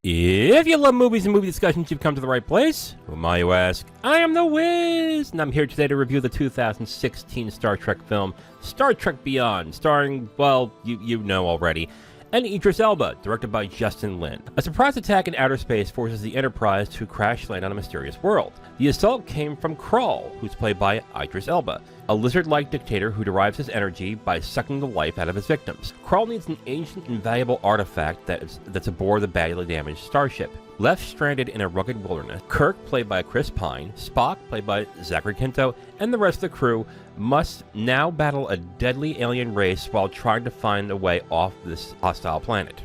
If you love movies and movie discussions, you've come to the right place. Who am I, you ask? I am the Wiz, and I'm here today to review the 2016 Star Trek film, Star Trek Beyond, starring, well, you know already, and Idris Elba, directed by Justin Lin. A surprise attack in outer space forces the Enterprise to crash land on a mysterious world. The assault came from Krall, who's played by Idris Elba, a lizard-like dictator who derives his energy by sucking the life out of his victims. Krall needs an ancient and valuable artifact that's aboard the badly damaged starship. Left stranded in a rugged wilderness, Kirk, played by Chris Pine, Spock, played by Zachary Quinto, and the rest of the crew must now battle a deadly alien race while trying to find a way off this hostile planet.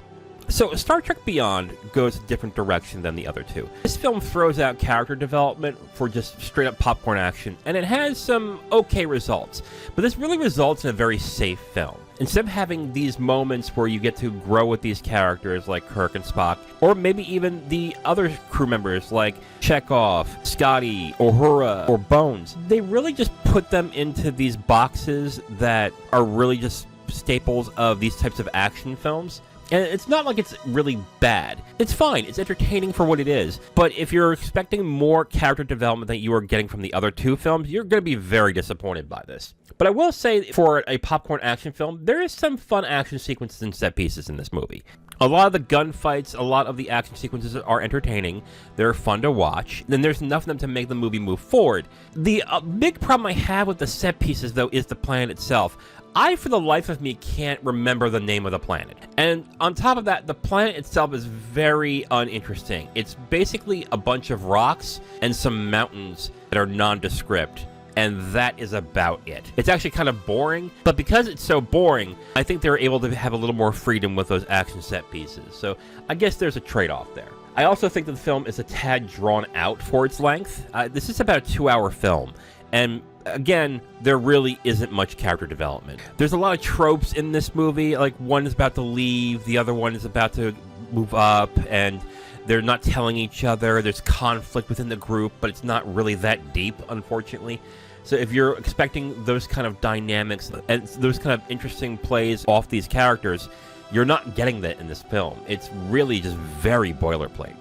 So, Star Trek Beyond goes a different direction than the other two. This film throws out character development for just straight-up popcorn action, and it has some okay results. But this really results in a very safe film. Instead of having these moments where you get to grow with these characters like Kirk and Spock, or maybe even the other crew members like Chekhov, Scotty, Uhura, or Bones, they really just put them into these boxes that are really just staples of these types of action films. And it's not like it's really bad. It's fine. It's entertaining for what it is. But if you're expecting more character development than you are getting from the other two films, you're going to be very disappointed by this. But I will say, for a popcorn action film, there is some fun action sequences and set pieces in this movie. A lot of the gunfights, a lot of the action sequences are entertaining. They're fun to watch. Then there's enough of them to make the movie move forward. The big problem I have with the set pieces, though, is the planet itself. I, for the life of me, can't remember the name of the planet. And on top of that, the planet itself is very uninteresting. It's basically a bunch of rocks and some mountains that are nondescript. And that is about it. It's actually kind of boring, but because it's so boring, I think they're able to have a little more freedom with those action set pieces. So I guess there's a trade-off there. I also think that the film is a tad drawn out for its length. This is about a 2-hour film. And again, there really isn't much character development. There's a lot of tropes in this movie, like one is about to leave, the other one is about to move up, and they're not telling each other. There's conflict within the group, but it's not really that deep, unfortunately. So if you're expecting those kind of dynamics and those kind of interesting plays off these characters, you're not getting that in this film. It's really just very boilerplate.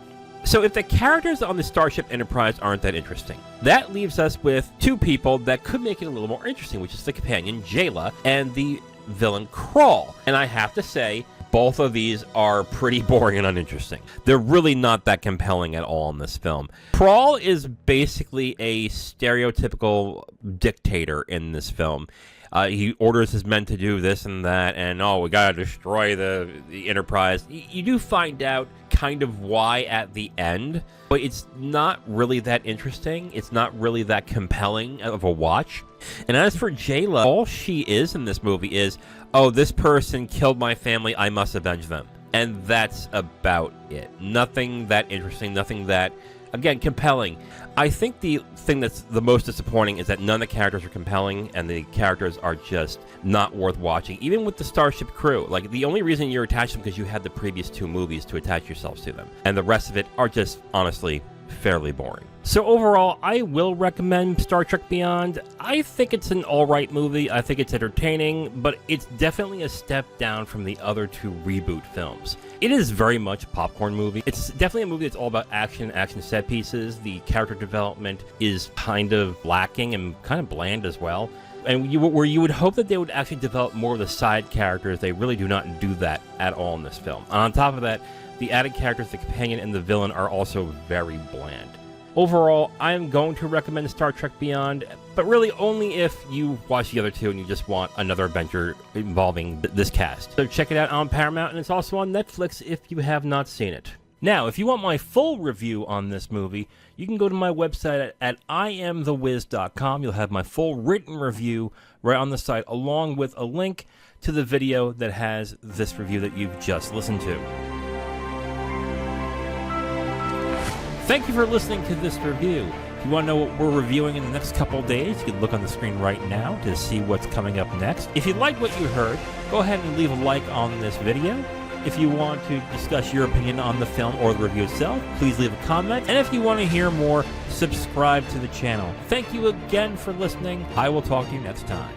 So if the characters on the Starship Enterprise aren't that interesting, that leaves us with two people that could make it a little more interesting, which is the companion, Jayla, and the villain, Krall. And I have to say, both of these are pretty boring and uninteresting. They're really not that compelling at all in this film. Krall is basically a stereotypical dictator in this film. He orders his men to do this and that, and we gotta destroy the Enterprise. You do find out kind of why at the end, but it's not really that interesting. It's not really that compelling of a watch. And as for Jayla, all she is in this movie is, this person killed my family, I must avenge them. And that's about it. Nothing that interesting, nothing that, again, compelling. I think the thing that's the most disappointing is that none of the characters are compelling, and the characters are just not worth watching. Even with the Starship crew, like, the only reason you're attached to them because you had the previous two movies to attach yourselves to them. And the rest of it are just, honestly, fairly boring. So overall, I will recommend Star Trek Beyond. I think it's an alright movie. I think it's entertaining, but it's definitely a step down from the other two Reboot films. It is very much a popcorn movie. It's definitely a movie that's all about action set pieces. The character development is kind of lacking and kind of bland as well. And where you would hope that they would actually develop more of the side characters, they really do not do that at all in this film. And on top of that, the added characters, the companion and the villain, are also very bland. Overall, I'm going to recommend Star Trek Beyond, but really only if you watch the other two and you just want another adventure involving this cast. So check it out on Paramount, and it's also on Netflix if you have not seen it. Now, if you want my full review on this movie, you can go to my website at IamTheWiz.com. You'll have my full written review right on the site, along with a link to the video that has this review that you've just listened to. Thank you for listening to this review. If you want to know what we're reviewing in the next couple of days, you can look on the screen right now to see what's coming up next. If you like what you heard, go ahead and leave a like on this video. If you want to discuss your opinion on the film or the review itself, please leave a comment. And if you want to hear more, subscribe to the channel. Thank you again for listening. I will talk to you next time.